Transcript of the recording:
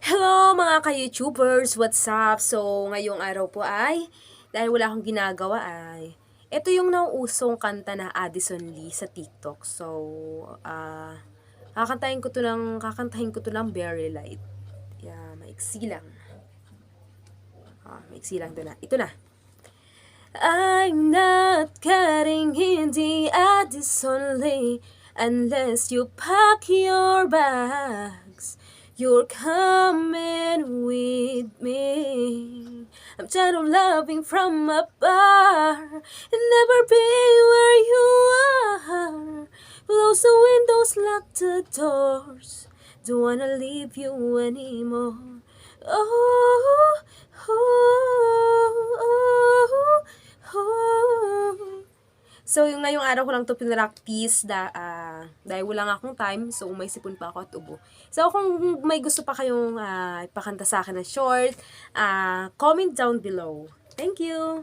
Hello mga ka-YouTubers! What's up? So, ngayong araw po ay, dahil wala akong ginagawa ay, ito yung nauusong kanta na Addison Lee sa TikTok. So, kakantahin ko to ng very light. Yeah, maiksi lang. Maiksi lang to na. Ito na. I'm not cutting hindi Addison Lee unless you pack your bags. You're coming with me. I'm tired of loving from afar and never be where you are. Close the windows, lock the doors. Don't wanna leave you anymore. Oh, oh, oh, oh. So, yung ngayong araw ko lang to pinractice dahil wala nga akong time. So, may sipon pa ako at ubo. So, kung may gusto pa kayong ipakanta sa akin na short, comment down below. Thank you!